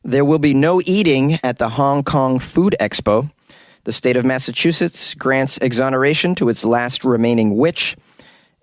There will be no eating at the Hong Kong Food Expo. The state of Massachusetts grants exoneration to its last remaining witch.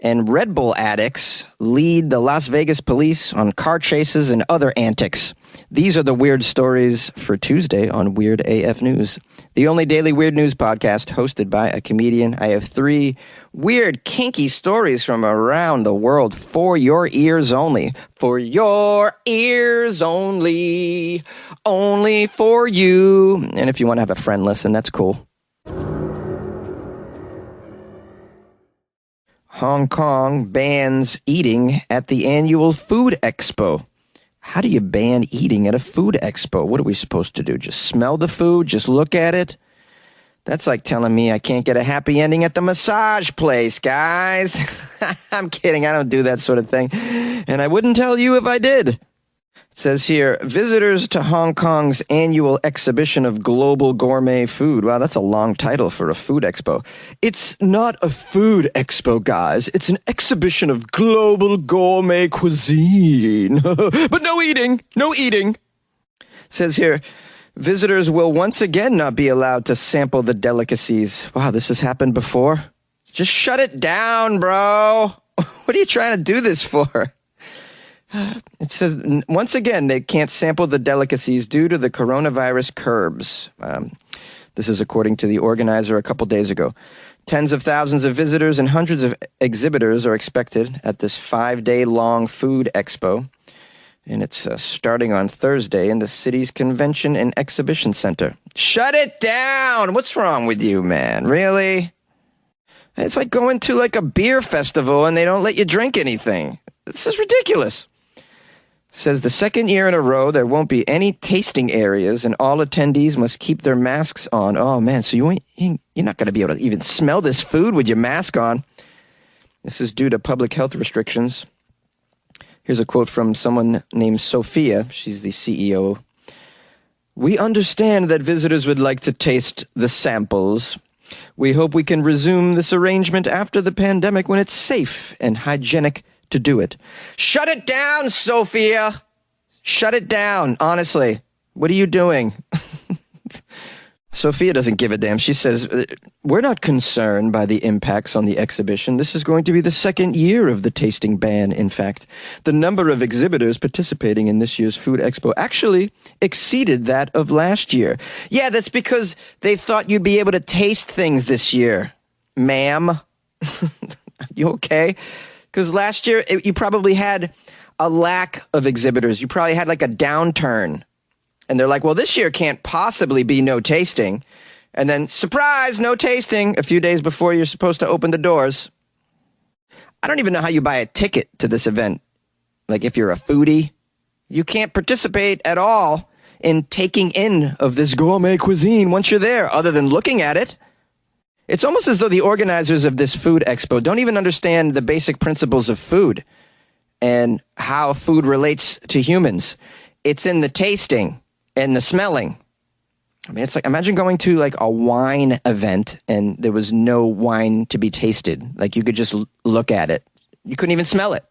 And Red Bull addicts lead the Las Vegas police on car chases and other antics. These are the weird stories for Tuesday on Weird AF News, the only daily weird news podcast hosted by a comedian. I have 3 weird, kinky stories from around the world for your ears only. For your ears only. Only for you. And if you want to have a friend listen, that's cool. Hong Kong bans eating at the annual food expo. How do you ban eating at a food expo? What are we supposed to do? Just smell the food? Just look at it? That's like telling me I can't get a happy ending at the massage place, guys. I'm kidding. I don't do that sort of thing. And I wouldn't tell you if I did. It says here, visitors to Hong Kong's annual exhibition of global gourmet food. Wow, that's a long title for a food expo. It's not a food expo, guys. It's an exhibition of global gourmet cuisine. But no eating. No eating. It says here, visitors will once again not be allowed to sample the delicacies. Wow, this has happened before. Just shut it down, bro. What are you trying to do this for? It says, once again, they can't sample the delicacies due to the coronavirus curbs. This is according to the organizer a couple days ago. Tens of thousands of visitors and hundreds of exhibitors are expected at this 5-day-long food expo. And it's starting on Thursday in the city's Convention and Exhibition Center. Shut it down! What's wrong with you, man? Really? It's like going to like a beer festival and they don't let you drink anything. This is ridiculous. Says the second year in a row there won't be any tasting areas and all attendees must keep their masks on. Oh man, so you're not going to be able to even smell this food with your mask on. This is due to public health restrictions. Here's a quote from someone named Sophia. She's the CEO. We understand that visitors would like to taste the samples. We hope we can resume this arrangement after the pandemic when it's safe and hygienic to do it. Shut it down, Sophia. Shut it down. Honestly, what are you doing? Sophia doesn't give a damn. She says, we're not concerned by the impacts on the exhibition. This is going to be the second year of the tasting ban, in fact. The number of exhibitors participating in this year's Food Expo actually exceeded that of last year. Yeah, that's because they thought you'd be able to taste things this year. Ma'am, you okay? Because last year, you probably had a lack of exhibitors. You probably had like a downturn. And they're like, well, this year can't possibly be no tasting. And then, surprise, no tasting a few days before you're supposed to open the doors. I don't even know how you buy a ticket to this event. Like if you're a foodie, you can't participate at all in taking in of this gourmet cuisine once you're there, other than looking at it. It's almost as though the organizers of this food expo don't even understand the basic principles of food and how food relates to humans. It's in the tasting and the smelling. I mean, it's like, imagine going to like a wine event and there was no wine to be tasted. Like you could just look at it. You couldn't even smell it.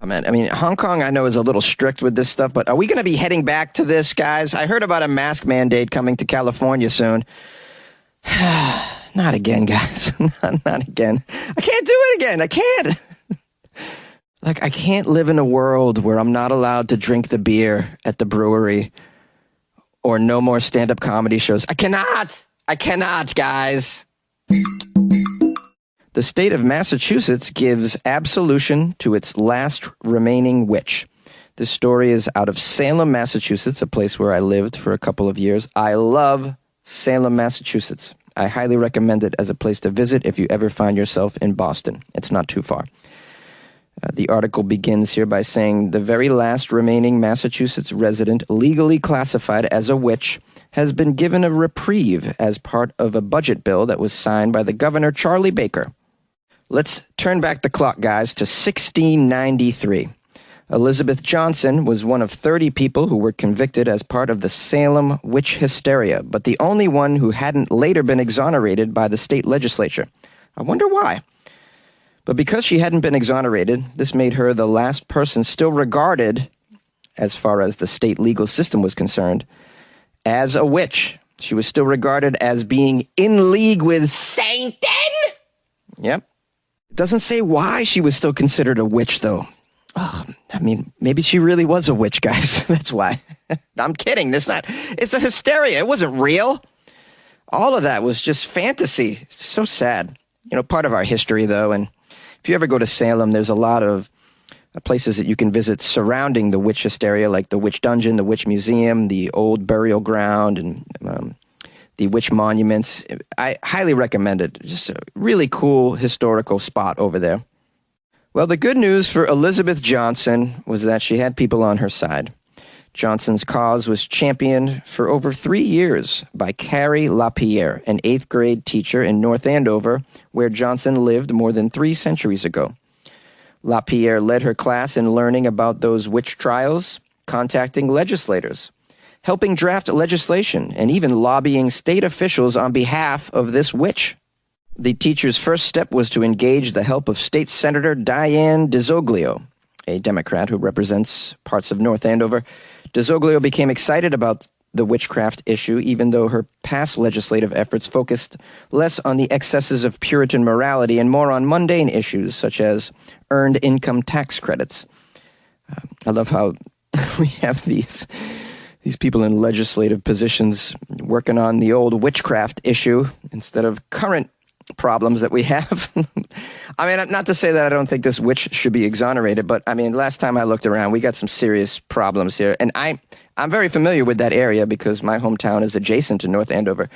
I mean, Hong Kong, I know, is a little strict with this stuff, but are we going to be heading back to this, guys? I heard about a mask mandate coming to California soon. Not again, guys. Not again. I can't do it again. I can't. Like, I can't live in a world where I'm not allowed to drink the beer at the brewery or no more stand-up comedy shows. I cannot, guys. The state of Massachusetts gives absolution to its last remaining witch. This story is out of Salem, Massachusetts, a place where I lived for a couple of years. I love Salem, Massachusetts. I highly recommend it as a place to visit if you ever find yourself in Boston. It's not too far. The article begins here by saying the very last remaining Massachusetts resident legally classified as a witch has been given a reprieve as part of a budget bill that was signed by the governor, Charlie Baker. Let's turn back the clock, guys, to 1693. Elizabeth Johnson was one of 30 people who were convicted as part of the Salem witch hysteria, but the only one who hadn't later been exonerated by the state legislature. I wonder why. But because she hadn't been exonerated, this made her the last person still regarded as far as the state legal system was concerned, as a witch. She was still regarded as being in league with Satan. Yep. It doesn't say why she was still considered a witch, though. Oh, I mean, maybe she really was a witch, guys. That's why. I'm kidding. It's a hysteria. It wasn't real. All of that was just fantasy. So sad. Part of our history, though. And if you ever go to Salem, there's a lot of places that you can visit surrounding the witch hysteria, like the Witch Dungeon, the Witch Museum, the old burial ground, and the witch monuments. I highly recommend it. Just a really cool historical spot over there. Well, the good news for Elizabeth Johnson was that she had people on her side. Johnson's cause was championed for over 3 years by Carrie LaPierre, an 8th grade teacher in North Andover, where Johnson lived more than 3 centuries ago. LaPierre led her class in learning about those witch trials, contacting legislators, helping draft legislation, and even lobbying state officials on behalf of this witch. The teacher's first step was to engage the help of State Senator Diane DiZoglio, a Democrat who represents parts of North Andover. DiZoglio became excited about the witchcraft issue, even though her past legislative efforts focused less on the excesses of Puritan morality and more on mundane issues such as earned income tax credits. I love how we have these people in legislative positions working on the old witchcraft issue instead of current problems that we have. I mean, not to say that I don't think this witch should be exonerated, but I mean, last time I looked around, we got some serious problems here. And I'm very familiar with that area because my hometown is adjacent to North Andover.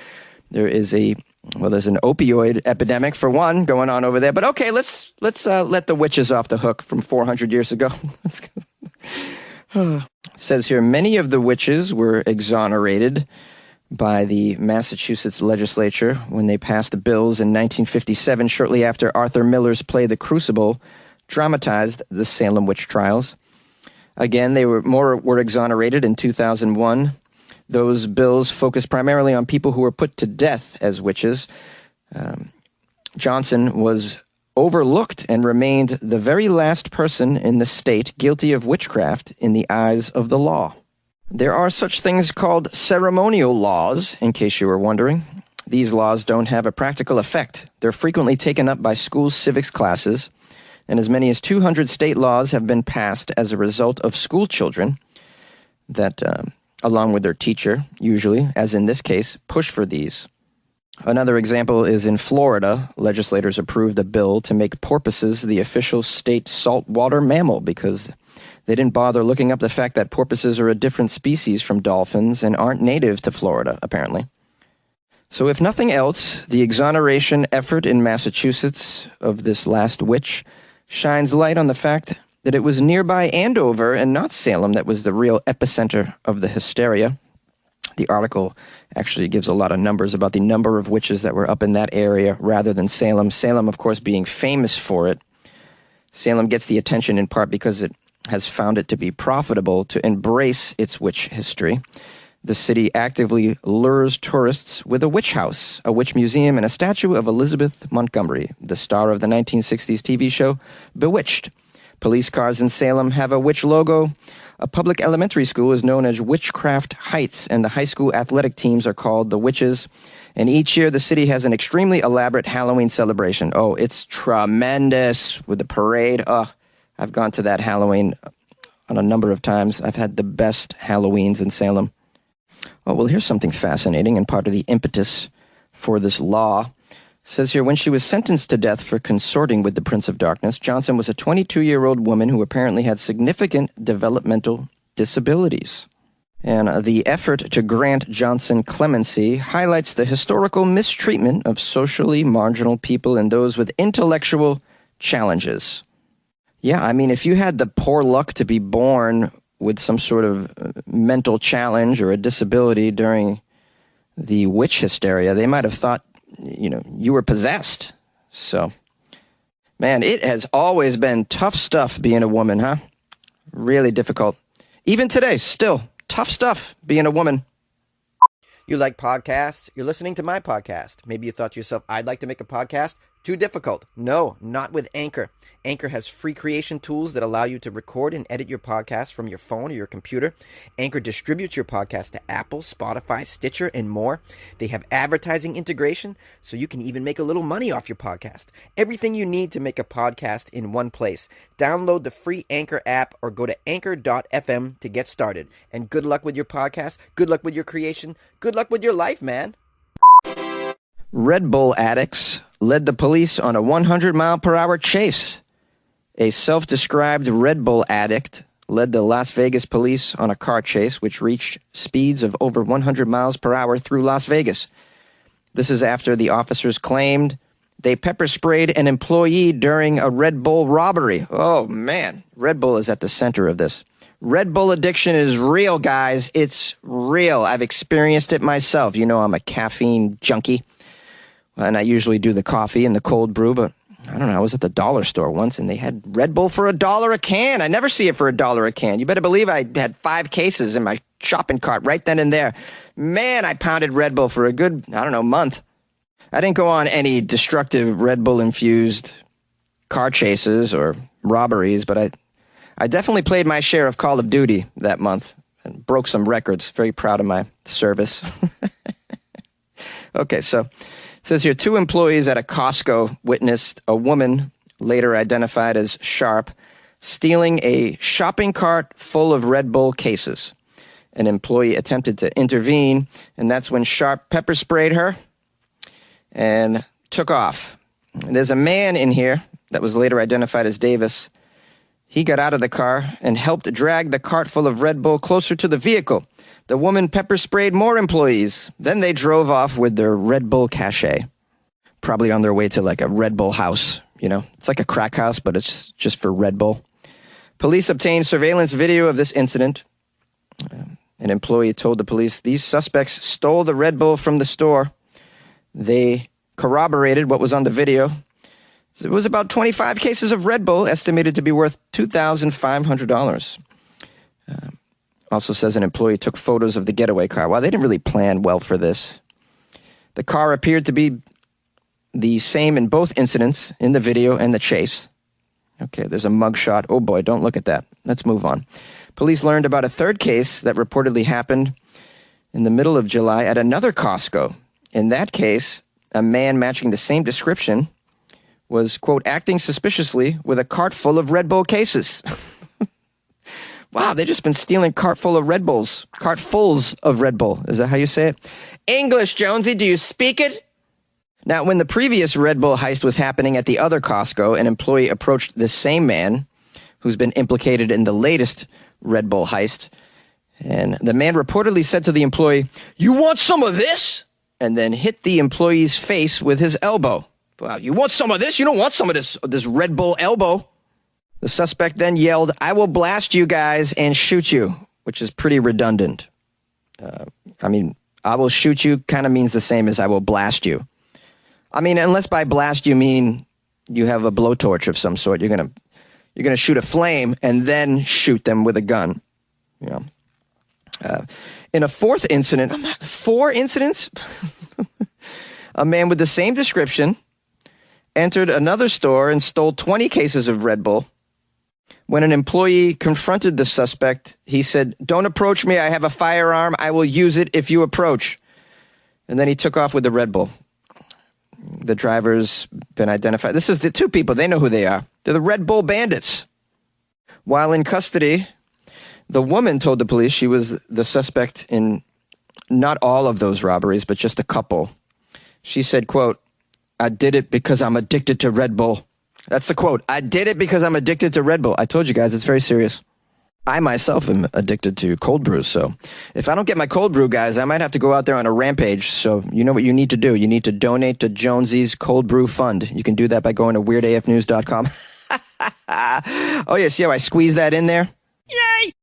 There's an opioid epidemic for one going on over there. But okay, let's let the witches off the hook from 400 years ago. It says here, many of the witches were exonerated by the Massachusetts legislature when they passed bills in 1957, shortly after Arthur Miller's play The Crucible dramatized the Salem witch trials. Again, were exonerated in 2001. Those bills focused primarily on people who were put to death as witches. Johnson was overlooked and remained the very last person in the state guilty of witchcraft in the eyes of the law. There are such things called ceremonial laws, in case you were wondering. These laws don't have a practical effect. They're frequently taken up by school civics classes, and as many as 200 state laws have been passed as a result of school children that, along with their teacher, usually, as in this case, push for these. Another example is in Florida. Legislators approved a bill to make porpoises the official state saltwater mammal because they didn't bother looking up the fact that porpoises are a different species from dolphins and aren't native to Florida, apparently. So if nothing else, the exoneration effort in Massachusetts of this last witch shines light on the fact that it was nearby Andover and not Salem that was the real epicenter of the hysteria. The article actually gives a lot of numbers about the number of witches that were up in that area rather than Salem. Salem, of course, being famous for it. Salem gets the attention in part because it has found it to be profitable to embrace its witch history. The city actively lures tourists with a witch house, a witch museum, and a statue of Elizabeth Montgomery, the star of the 1960s TV show Bewitched. Police cars in Salem have a witch logo. A public elementary school is known as Witchcraft Heights, and the high school athletic teams are called the Witches. And each year, the city has an extremely elaborate Halloween celebration. Oh, it's tremendous with the parade. I've gone to that Halloween on a number of times. I've had the best Halloweens in Salem. Oh, well, here's something fascinating and part of the impetus for this law. It says here, when she was sentenced to death for consorting with the Prince of Darkness, Johnson was a 22-year-old woman who apparently had significant developmental disabilities. And the effort to grant Johnson clemency highlights the historical mistreatment of socially marginal people and those with intellectual challenges. Yeah, I mean, if you had the poor luck to be born with some sort of mental challenge or a disability during the witch hysteria, they might have thought, you were possessed. So, man, it has always been tough stuff being a woman, huh? Really difficult. Even today, still, tough stuff being a woman. You like podcasts? You're listening to my podcast. Maybe you thought to yourself, I'd like to make a podcast. Too difficult? No, not with Anchor. Anchor has free creation tools that allow you to record and edit your podcast from your phone or your computer. Anchor distributes your podcast to Apple, Spotify, Stitcher, and more. They have advertising integration, so you can even make a little money off your podcast. Everything you need to make a podcast in one place. Download the free Anchor app or go to anchor.fm to get started. And good luck with your podcast. Good luck with your creation. Good luck with your life, man. Red Bull addicts led the police on a 100-mile-per-hour chase. A self-described Red Bull addict led the Las Vegas police on a car chase which reached speeds of over 100 miles per hour through Las Vegas. This is after the officers claimed they pepper sprayed an employee during a Red Bull robbery. Oh, man. Red Bull is at the center of this. Red Bull addiction is real, guys. It's real. I've experienced it myself. You know, I'm a caffeine junkie. And I usually do the coffee and the cold brew, but I don't know. I was at the dollar store once, and they had Red Bull for $1 a can. I never see it for $1 a can. You better believe I had 5 cases in my shopping cart right then and there. Man, I pounded Red Bull for a good, month. I didn't go on any destructive Red Bull-infused car chases or robberies, but I definitely played my share of Call of Duty that month and broke some records. Very proud of my service. Okay, so it says here, 2 employees at a Costco witnessed a woman, later identified as Sharp, stealing a shopping cart full of Red Bull cases. An employee attempted to intervene, and that's when Sharp pepper sprayed her and took off. And there's a man in here that was later identified as Davis. He got out of the car and helped drag the cart full of Red Bull closer to the vehicle. The woman pepper sprayed more employees. Then they drove off with their Red Bull cachet. Probably on their way to like a Red Bull house, you know. It's like a crack house, but it's just for Red Bull. Police obtained surveillance video of this incident. An employee told the police these suspects stole the Red Bull from the store. They corroborated what was on the video. It was about 25 cases of Red Bull, estimated to be worth $2,500. Also says an employee took photos of the getaway car. Well, they didn't really plan well for this. The car appeared to be the same in both incidents, in the video and the chase. Okay, there's a mugshot. Oh boy, don't look at that. Let's move on. Police learned about a third case that reportedly happened in the middle of July at another Costco. In that case, a man matching the same description was, quote, acting suspiciously with a cart full of Red Bull cases. Wow, they've just been stealing cartfuls of Red Bull. Is that how you say it? English, Jonesy, do you speak it? Now, when the previous Red Bull heist was happening at the other Costco, an employee approached the same man who's been implicated in the latest Red Bull heist. And the man reportedly said to the employee, "You want some of this?" And then hit the employee's face with his elbow. Wow, you want some of this? You don't want some of this Red Bull elbow. The suspect then yelled, "I will blast you guys and shoot you," which is pretty redundant. I will shoot you kind of means the same as I will blast you. I mean, unless by blast you mean you have a blowtorch of some sort. You're gonna shoot a flame and then shoot them with a gun. You know. In a fourth incident, 4 incidents, a man with the same description entered another store and stole 20 cases of Red Bull. When an employee confronted the suspect, he said, "Don't approach me. I have a firearm. I will use it if you approach." And then he took off with the Red Bull. The driver's been identified. This is the 2 people. They know who they are. They're the Red Bull bandits. While in custody, the woman told the police she was the suspect in not all of those robberies, but just a couple. She said, quote, "I did it because I'm addicted to Red Bull." That's the quote. "I did it because I'm addicted to Red Bull." I told you guys, it's very serious. I myself am addicted to cold brews, so if I don't get my cold brew, guys, I might have to go out there on a rampage. So you know what you need to do. You need to donate to Jonesy's Cold Brew Fund. You can do that by going to weirdafnews.com. Oh, yeah, see how I squeezed that in there? Yay!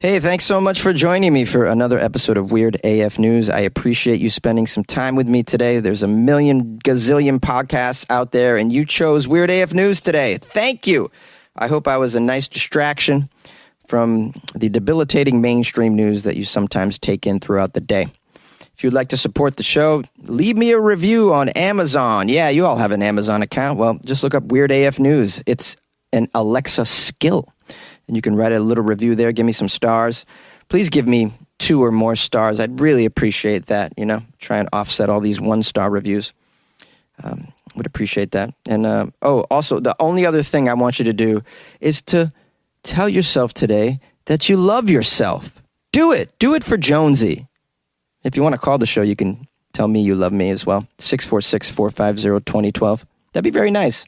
Hey, thanks so much for joining me for another episode of Weird AF News. I appreciate you spending some time with me today. There's a million gazillion podcasts out there, and you chose Weird AF News today. Thank you. I hope I was a nice distraction from the debilitating mainstream news that you sometimes take in throughout the day. If you'd like to support the show, leave me a review on Amazon. Yeah, you all have an Amazon account. Well, just look up Weird AF News. It's an Alexa skill. And you can write a little review there. Give me some stars. Please give me 2 or more stars. I'd really appreciate that, Try and offset all these 1-star reviews. Would appreciate that. And, also, the only other thing I want you to do is to tell yourself today that you love yourself. Do it. Do it for Jonesy. If you want to call the show, you can tell me you love me as well. 646-450-2012. That'd be very nice.